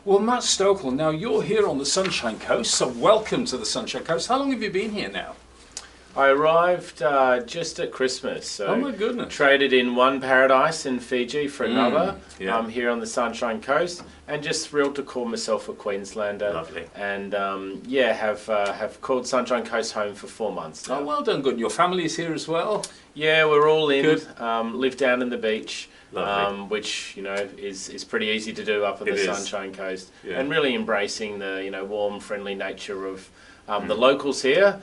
Well, Matt Stoeckel, now you're here on the Sunshine Coast, so welcome to the Sunshine Coast. How long have you been here now? I arrived just at Christmas, so oh my goodness. Traded in one paradise in Fiji for another. Yeah. Here on the Sunshine Coast, and just thrilled to call myself a Queenslander. Lovely. And have called Sunshine Coast home for 4 months now. Oh, well done, good. Your family is here as well? Yeah, we're all in. Good. Live down in the beach. Lovely. Which is pretty easy to do up on the Sunshine Coast, Yeah. and really embracing the warm, friendly nature of the locals here,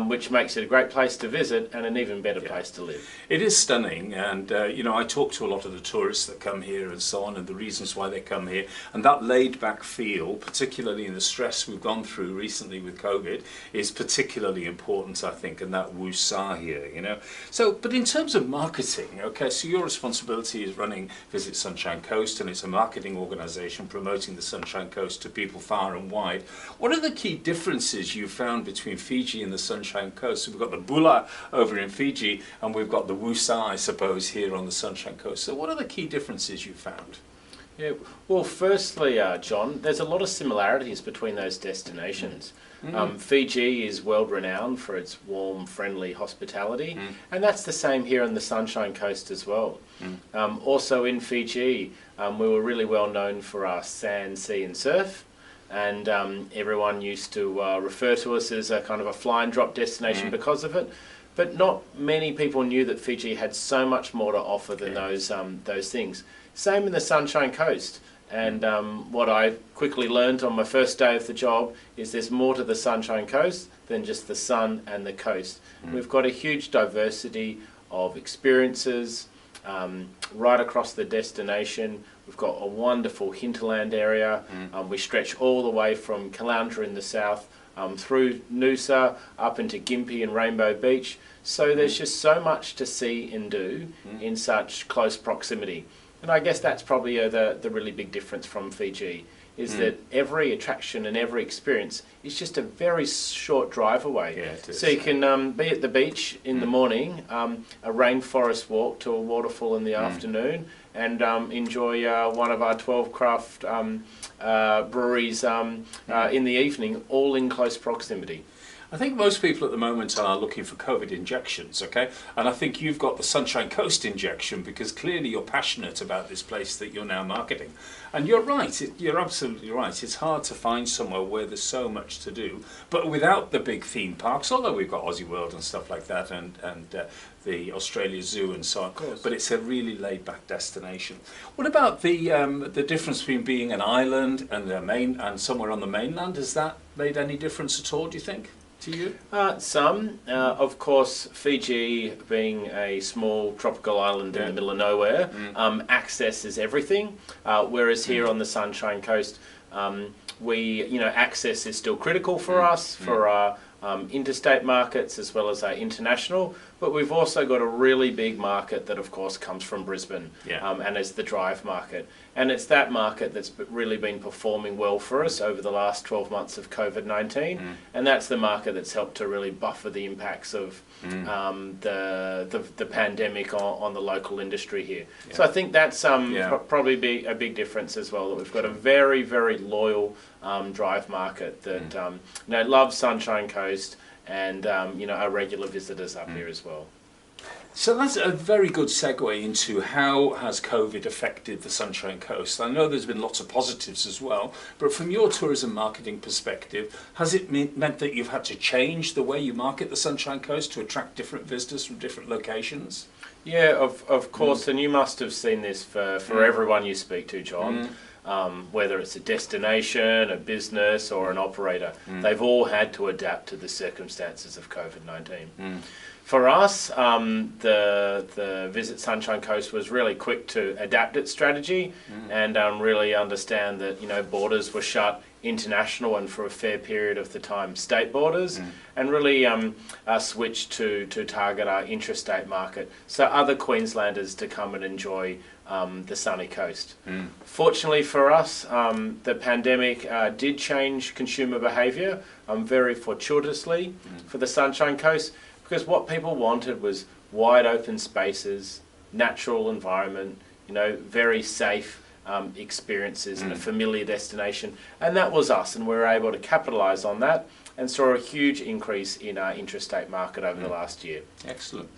which makes it a great place to visit and an even better place to live. It is stunning, and I talk to a lot of the tourists that come here and so on, and the reasons why they come here, and that laid-back feel, particularly in the stress we've gone through recently with Covid, is particularly important, I think, and that woosah here, So, but in terms of marketing, okay, so your responsibility is running Visit Sunshine Coast, and it's a marketing organisation promoting the Sunshine Coast to people far and wide. What are the key differences you've found between Fiji and the Sunshine Coast? So we've got the bula over in Fiji, and we've got the woosah, I suppose, here on the Sunshine Coast. So what are the key differences you found? Yeah, well, firstly, John, there's a lot of similarities between those destinations. Fiji is world renowned for its warm, friendly hospitality, and that's the same here on the Sunshine Coast as well. Also in Fiji, we were really well known for our sand, sea and surf. And everyone used to refer to us as a kind of a fly and drop destination because of it. But not many people knew that Fiji had so much more to offer than those things. Same in the Sunshine Coast. And what I quickly learned on my first day of the job is there's more to the Sunshine Coast than just the sun and the coast. We've got a huge diversity of experiences right across the destination. We've got a wonderful hinterland area. We stretch all the way from Caloundra in the south through Noosa up into Gympie and Rainbow Beach. So there's just so much to see and do in such close proximity. And I guess that's probably the really big difference from Fiji, is that every attraction and every experience is just a very short drive away. Yeah, it is. So you can be at the beach in the morning, a rainforest walk to a waterfall in the afternoon, and enjoy one of our 12 craft breweries in the evening, all in close proximity. I think most people at the moment are looking for Covid injections, okay? And I think you've got the Sunshine Coast injection, because clearly you're passionate about this place that you're now marketing. And you're right, you're absolutely right. It's hard to find somewhere where there's so much to do, but without the big theme parks, although we've got Aussie World and stuff like that, and the Australia Zoo and so on. But it's a really laid-back destination. What about the difference between being an island and somewhere on the mainland? Has that made any difference at all, do you think? To you? Some. Of course, Fiji being a small tropical island in the middle of nowhere, access is everything. Whereas here on the Sunshine Coast, access is still critical for us, for our interstate markets as well as our international. But we've also got a really big market that, of course, comes from Brisbane, and is the drive market. And it's that market that's really been performing well for us over the last 12 months of COVID-19. And that's the market that's helped to really buffer the impacts of the pandemic on the local industry here. Yeah. So I think that's probably be a big difference as well, that we've got a very, very loyal drive market that loves Sunshine Coast, and our regular visitors up here as well. So that's a very good segue into how has COVID affected the Sunshine Coast. I know there's been lots of positives as well, but from your tourism marketing perspective, has it meant that you've had to change the way you market the Sunshine Coast to attract different visitors from different locations? Yeah, of course, and you must have seen this for everyone you speak to, John. Whether it's a destination, a business or an operator, they've all had to adapt to the circumstances of COVID-19. For us, the Visit Sunshine Coast was really quick to adapt its strategy and really understand that borders were shut, international and for a fair period of the time state borders, and really switched to target our intrastate market, so other Queenslanders to come and enjoy the sunny coast. Fortunately for us, the pandemic did change consumer behaviour very fortuitously for the Sunshine Coast, because what people wanted was wide open spaces, natural environment, very safe experiences and a familiar destination. And that was us, and we were able to capitalise on that and saw a huge increase in our interstate market over the last year. Excellent.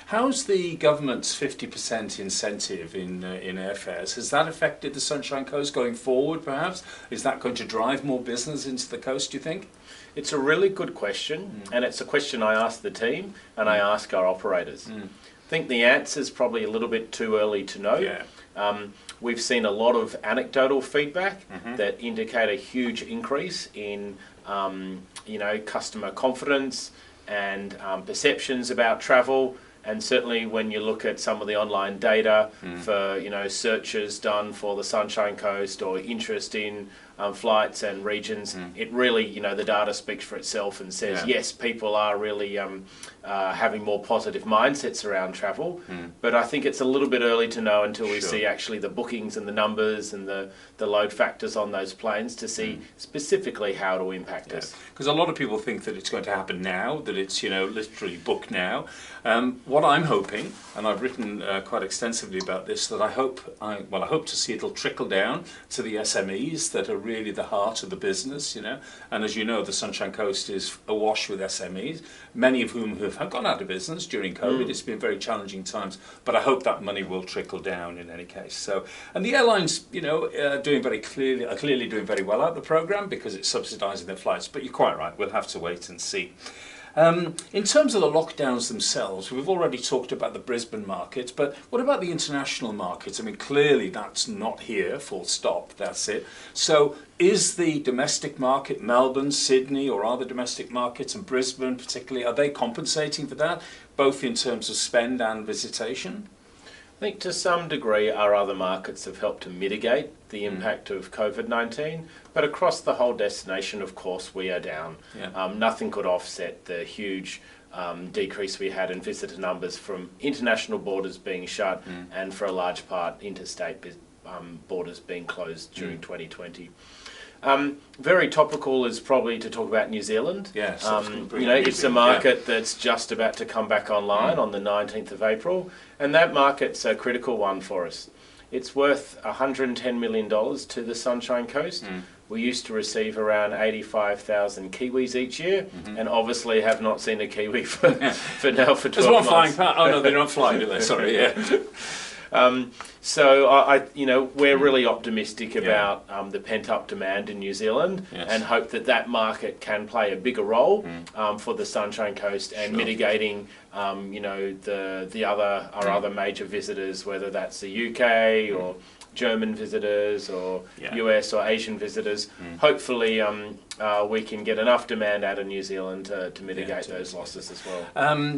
How's the government's 50% incentive in airfares? Has that affected the Sunshine Coast going forward, perhaps? Is that going to drive more business into the coast, do you think? It's a really good question, and it's a question I ask the team and I ask our operators. I think the answer is probably a little bit too early to know. Yeah. We've seen a lot of anecdotal feedback that indicate a huge increase in customer confidence and perceptions about travel. And certainly when you look at some of the online data for, searches done for the Sunshine Coast or interest in flights and regions, it really, the data speaks for itself and says, yes, people are really having more positive mindsets around travel. But I think it's a little bit early to know until we see actually the bookings and the numbers and the load factors on those planes to see specifically how it will impact us. Because a lot of people think that it's going to happen now, that it's, literally booked now. What I'm hoping, and I've written quite extensively about this, that I hope to see it'll trickle down to the SMEs that are really the heart of the business, And as you know, the Sunshine Coast is awash with SMEs, many of whom have gone out of business during COVID. It's been very challenging times, but I hope that money will trickle down in any case. So, and the airlines, are clearly doing very well out the programme because it's subsidising their flights. But you're quite right, we'll have to wait and see. In terms of the lockdowns themselves, we've already talked about the Brisbane market, but what about the international markets? I mean, clearly that's not here, full stop, that's it. So is the domestic market, Melbourne, Sydney, or other domestic markets, and Brisbane particularly, are they compensating for that, both in terms of spend and visitation? I think to some degree our other markets have helped to mitigate the impact of COVID-19, but across the whole destination, of course, we are down. Nothing could offset the huge decrease we had in visitor numbers from international borders being shut and for a large part interstate borders being closed during 2020. Very topical is probably to talk about New Zealand. Yes, it's a market that's just about to come back online on the 19th of April, and that market's a critical one for us. It's worth $110 million to the Sunshine Coast. We used to receive around 85,000 Kiwis each year, and obviously have not seen a Kiwi for 12 months. There's one flying past. Oh no, they're not flying, do they? Sorry, yeah. So we're really optimistic about the pent-up demand in New Zealand and hope that market can play a bigger role for the Sunshine Coast and mitigating our other major visitors, whether that's the UK or German visitors or US or Asian visitors. Hopefully we can get enough demand out of New Zealand to mitigate those losses as well.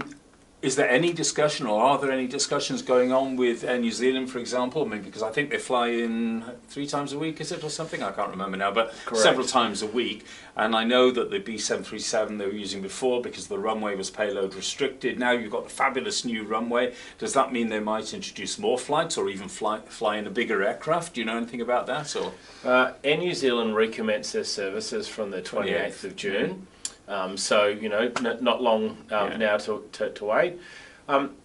Is there any discussion, or are there any discussions going on with Air New Zealand, for example? I mean, because I think they fly in 3 times a week, is it, or something? I can't remember now, but several times a week. And I know that the B737 they were using before, because the runway was payload restricted. Now you've got the fabulous new runway. Does that mean they might introduce more flights, or even fly in a bigger aircraft? Do you know anything about that? Or Air New Zealand recommenced their services from the 28th of June. Not long now to wait.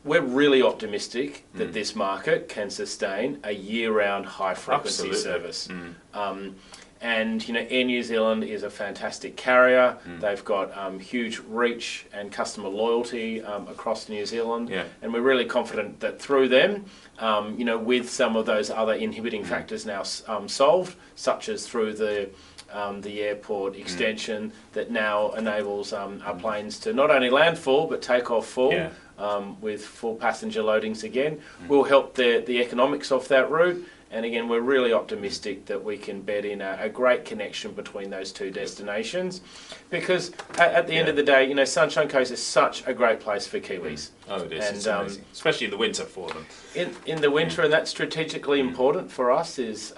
We're really optimistic that this market can sustain a year-round high-frequency service. And Air New Zealand is a fantastic carrier. They've got huge reach and customer loyalty across New Zealand, and we're really confident that through them, with some of those other inhibiting factors now solved, such as through the airport extension that now enables our planes to not only land full but take off full with full passenger loadings again, will help the economics of that route. And again, we're really optimistic that we can bed in a great connection between those two destinations, because at the end of the day, Sunshine Coast is such a great place for Kiwis. Oh, it is. And, it's amazing. Especially in the winter for them. In the winter, and that's strategically important for us, is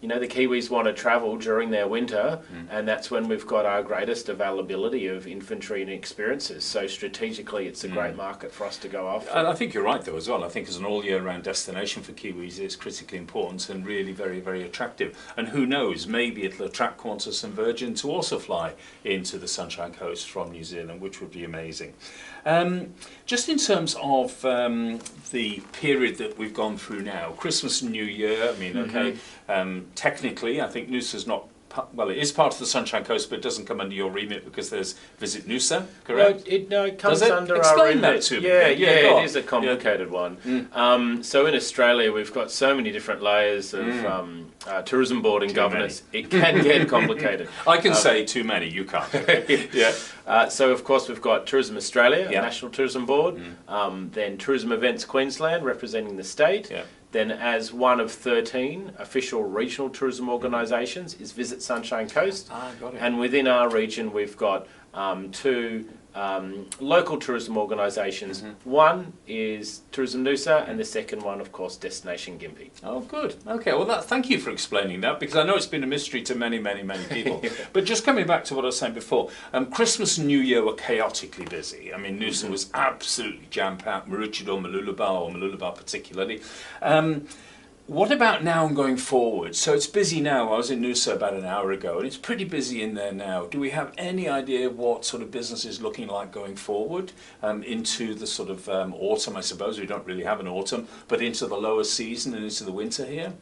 the Kiwis want to travel during their winter, and that's when we've got our greatest availability of inventory and experiences. So strategically, it's a great market for us to go after. And I think you're right, though, as well. I think as an all-year-round destination for Kiwis, it's critically important and really very, very attractive. And who knows, maybe it'll attract Qantas and Virgin to also fly into the Sunshine Coast from New Zealand, which would be amazing. Just in terms of the period that we've gone through now, Christmas and New Year, I mean, okay, technically, I think Noosa's not, well, it is part of the Sunshine Coast, but it doesn't come under your remit because there's Visit Noosa, correct? No, it comes under Explain our remit. that to me. Yeah, Yeah, it is a complicated one. So in Australia, we've got so many different layers of tourism board and governance. It can get complicated. I can say too many, you can't. So of course we've got Tourism Australia, National Tourism Board, then Tourism Events Queensland representing the state. Then as one of 13 official regional tourism organisations is Visit Sunshine Coast. Got it. And within our region we've got two local tourism organisations. One is Tourism Noosa and the second one, of course, Destination Gympie. Oh, good. Okay, well, thank you for explaining that, because I know it's been a mystery to many, many, many people. But just coming back to what I was saying before, Christmas and New Year were chaotically busy. I mean, Noosa was absolutely jam-packed, Maroochydore, Mooloolaba particularly. What about now and going forward? So it's busy now. I was in Noosa about an hour ago, and it's pretty busy in there now. Do we have any idea what sort of business is looking like going forward into the sort of autumn, I suppose? We don't really have an autumn, but into the lower season and into the winter here?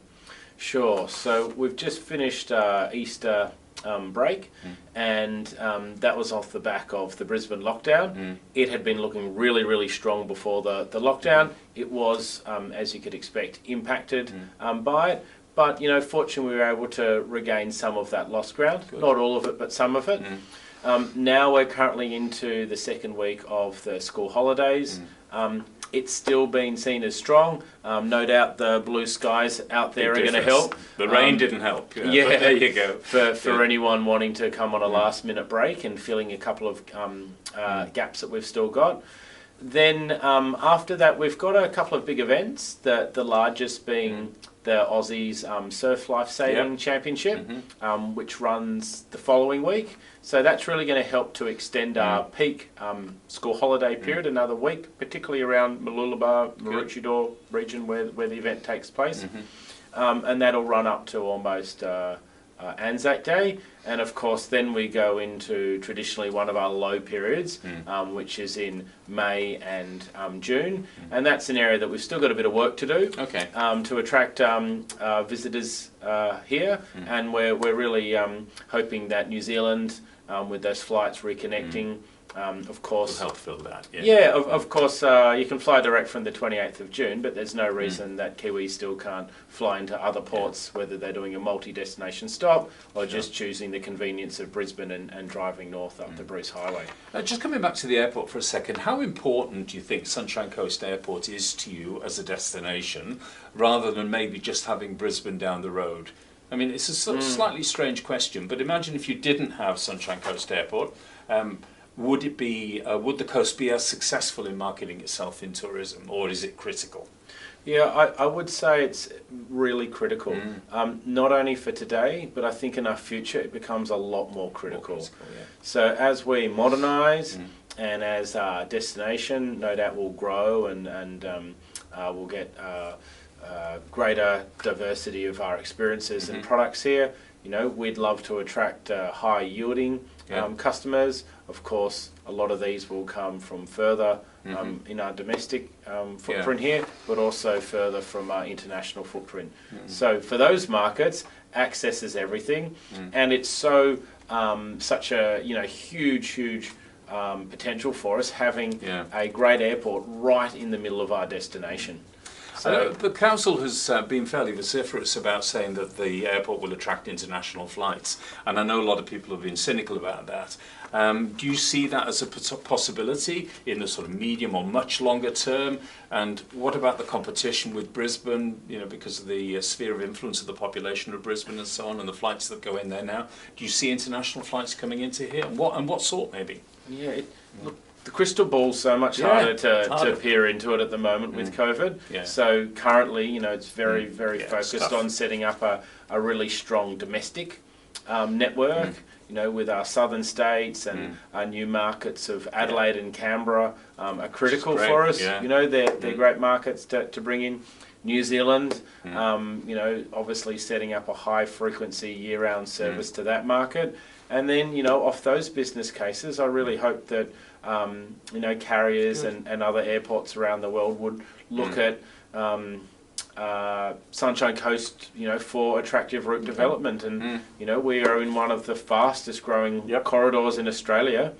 Sure. So we've just finished Easter break, and that was off the back of the Brisbane lockdown. It had been looking really, really strong before the lockdown. It was, as you could expect, impacted by it. But, fortunately we were able to regain some of that lost ground. Good. Not all of it, but some of it. Now we're currently into the second week of the school holidays. It's still being seen as strong. No doubt the blue skies out there are going to help. The rain didn't help. But there you go. For anyone wanting to come on a last-minute break and filling a couple of gaps that we've still got. Then after that, we've got a couple of big events. The largest being the Aussies Surf Lifesaving Championship, which runs the following week. So that's really going to help to extend our peak school holiday period another week, particularly around Mooloolaba, Maroochydore region where the event takes place. And that'll run up to almost Anzac Day. And of course then we go into traditionally one of our low periods, which is in May and June. And that's an area that we've still got a bit of work to do to attract visitors here. And we're really hoping that New Zealand, with those flights reconnecting, of course, will help fill that. Of course, you can fly direct from the 28th of June, but there's no reason that Kiwis still can't fly into other ports, whether they're doing a multi-destination stop or just choosing the convenience of Brisbane and driving north up the Bruce Highway. Just coming back to the airport for a second, how important do you think Sunshine Coast Airport is to you as a destination, rather than maybe just having Brisbane down the road? I mean, it's a sort of slightly strange question, but imagine if you didn't have Sunshine Coast Airport, would the coast be as successful in marketing itself in tourism, or is it critical? Yeah, I would say it's really critical. Not only for today, but I think in our future it becomes a lot more critical. So as we modernise and as our destination no doubt will grow and we'll get greater diversity of our experiences and products here, we'd love to attract high yielding customers. Of course, a lot of these will come from further in our domestic footprint here, but also further from our international footprint. So for those markets, access is everything, and it's such a huge potential for us having a great airport right in the middle of our destination. So the council has been fairly vociferous about saying that the airport will attract international flights, and I know a lot of people have been cynical about that. Do you see that as a possibility in the sort of medium or much longer term? And what about the competition with Brisbane, because of the sphere of influence of the population of Brisbane and so on, and the flights that go in there now? Do you see international flights coming into here? And what sort maybe? Look, The crystal ball's so much harder to peer into it at the moment with COVID. Yeah. So currently, you know, it's very focused on setting up a really strong domestic network. You know, with our southern states and our new markets of Adelaide and Canberra are critical for us. You know, they're great markets to bring in. New Zealand, you know, obviously setting up a high frequency year-round service to that market. And then, you know, off those business cases, I really hope that, you know, carriers and other airports around the world would look at Sunshine Coast, you know, for attractive route development. And, you know, we are in one of the fastest growing corridors in Australia,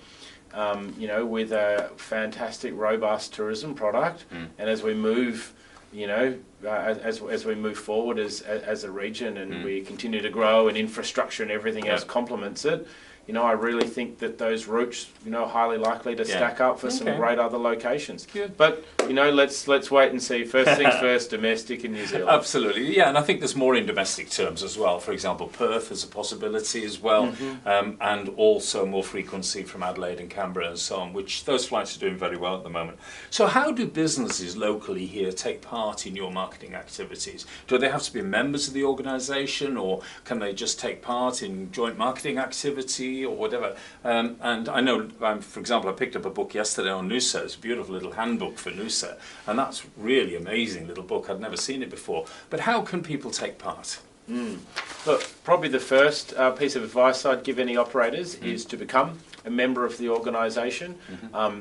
you know, with a fantastic, robust tourism product. And as we move, you know, as we move forward as a region and we continue to grow and infrastructure and everything else complements it, you know, I really think that those routes, you know, are highly likely to stack up for some great other locations. But, you know, let's wait and see. First things first, domestic in New Zealand. Absolutely, yeah, and I think there's more in domestic terms as well. For example, Perth is a possibility as well, and also more frequency from Adelaide and Canberra and so on, which those flights are doing very well at the moment. So how do businesses locally here take part in your marketing activities? Do they have to be members of the organisation, or can they just take part in joint marketing activity or whatever? And I know, for example, I picked up a book yesterday on Noosa. It's a beautiful little handbook for Noosa, and that's really amazing little book. I'd never seen it before. But how can people take part? Look, probably the first piece of advice I'd give any operators is to become a member of the organisation.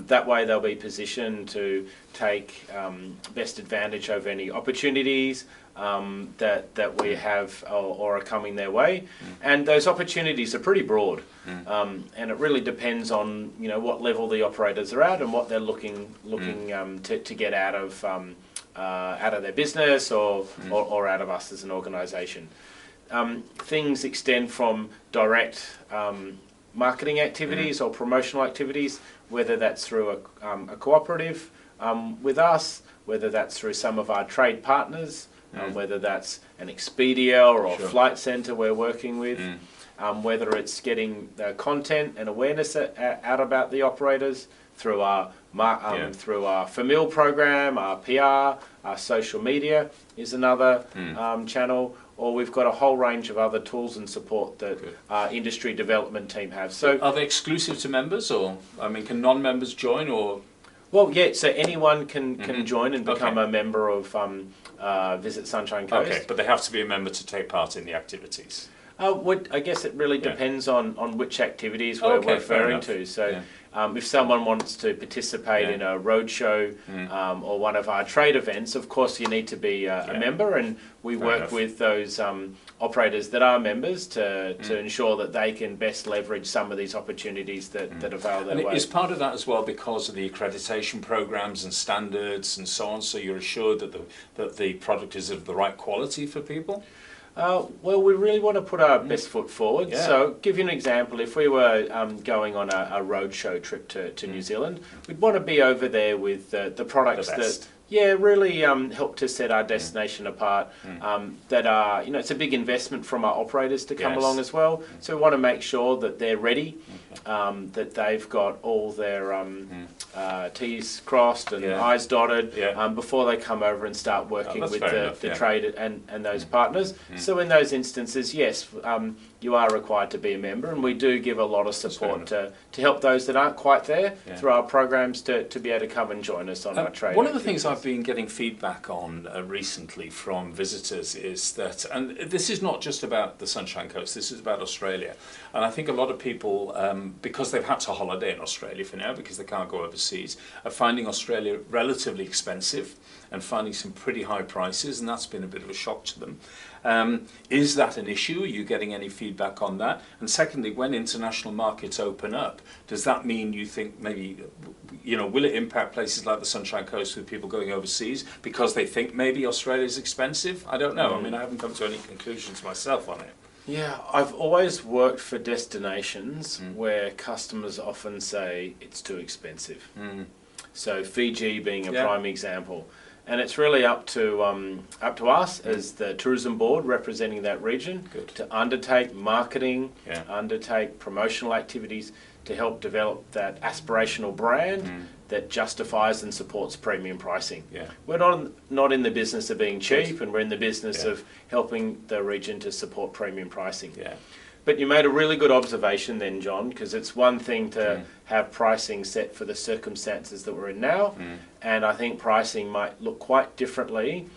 That way they'll be positioned to take best advantage of any opportunities that we have or are coming their way. And those opportunities are pretty broad. And it really depends on, you know, what level the operators are at and what they're looking to get out of their business or out of us as an organisation. Things extend from direct marketing activities or promotional activities, whether that's through a cooperative with us, whether that's through some of our trade partners, whether that's an Expedia or a flight centre we're working with, whether it's getting the content and awareness out about the operators through our Famil program, our PR, our social media is another channel, or we've got a whole range of other tools and support that our industry development team have. So, are they exclusive to members, or I mean, can non-members join, or? Well, yeah. So anyone can join and become a member of Visit Sunshine Coast. Okay, but they have to be a member to take part in the activities. I guess it really depends on which activities we're referring to. So if someone wants to participate in a roadshow or one of our trade events, of course you need to be a member, and we work with those operators that are members to ensure that they can best leverage some of these opportunities that avail their way. Is part of that as well because of the accreditation programs and standards and so on, so you're assured that the product is of the right quality for people? Well, we really want to put our best foot forward. So, give you an example. If we were going on a roadshow trip to New Zealand, we'd want to be over there with the products that really help to set our destination apart. That are, you know, it's a big investment from our operators to come along as well. So we want to make sure that they're ready, that they've got all their T's crossed and I's dotted before they come over and start working with the trade and those partners. So in those instances, yes, you are required to be a member, and we do give a lot of support to help those that aren't quite there through our programs to be able to come and join us on our trade. One of the things I've been getting feedback on recently from visitors is that, and this is not just about the Sunshine Coast, this is about Australia, and I think a lot of people, because they've had to holiday in Australia for now because they can't go overseas, are finding Australia relatively expensive and finding some pretty high prices, and that's been a bit of a shock to them. Is that an issue? Are you getting any feedback on that? And secondly, when international markets open up, does that mean you think maybe, you know, will it impact places like the Sunshine Coast with people going overseas because they think maybe Australia is expensive? I don't know. I mean, I haven't come to any conclusions myself on it. Yeah, I've always worked for destinations where customers often say it's too expensive. So Fiji being a prime example. And it's really up to us as the tourism board representing that region to undertake marketing, undertake promotional activities to help develop that aspirational brand that justifies and supports premium pricing. Yeah. We're not in the business of being cheap, and we're in the business of helping the region to support premium pricing. Yeah. But you made a really good observation then, John, because it's one thing to have pricing set for the circumstances that we're in now, and I think pricing might look quite differently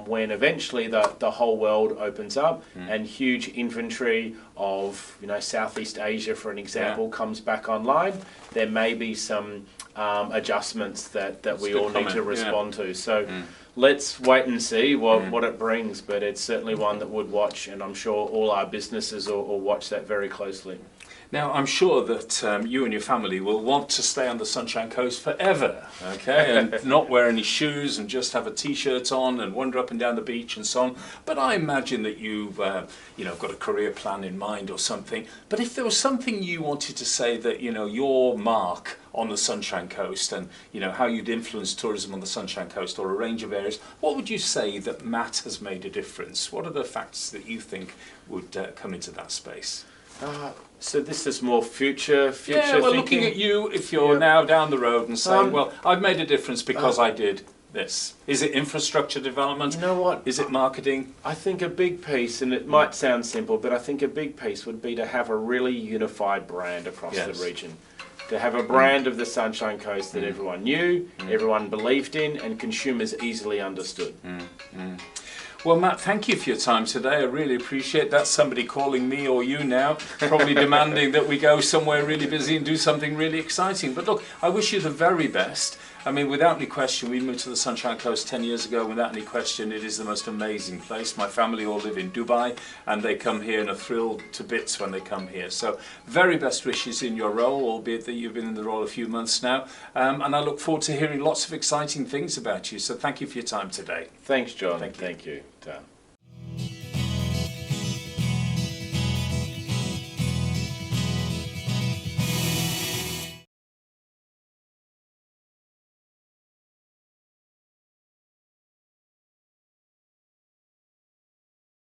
when eventually the whole world opens up and huge inventory of, you know, Southeast Asia, for an example, comes back online. There may be some adjustments that we all need to respond to. So let's wait and see what it brings, but it's certainly one that would watch, and I'm sure all our businesses will watch that very closely. Now, I'm sure that you and your family will want to stay on the Sunshine Coast forever, okay, and not wear any shoes and just have a T-shirt on and wander up and down the beach and so on. But I imagine that you've, you know, got a career plan in mind or something. But if there was something you wanted to say that, you know, your mark on the Sunshine Coast and, you know, how you'd influence tourism on the Sunshine Coast or a range of areas, what would you say that Matt has made a difference? What are the facts that you think would come into that space? So this is more future yeah, well, thinking. looking at you, if you're now down the road and saying, well, I've made a difference because I did this. Is it infrastructure development? You know what? Is it marketing? I think a big piece, and it might sound simple, but I think a big piece would be to have a really unified brand across the region. To have a brand of the Sunshine Coast that everyone knew, everyone believed in, and consumers easily understood. Well, Matt, thank you for your time today. I really appreciate that. Somebody calling me or you now, probably demanding that we go somewhere really busy and do something really exciting. But look, I wish you the very best. I mean, without any question, we moved to the Sunshine Coast 10 years ago. Without any question, it is the most amazing place. My family all live in Dubai, and they come here and are thrilled to bits when they come here. So very best wishes in your role, albeit that you've been in the role a few months now. And I look forward to hearing lots of exciting things about you. So thank you for your time today. Thanks, John. Thank you. Thank you.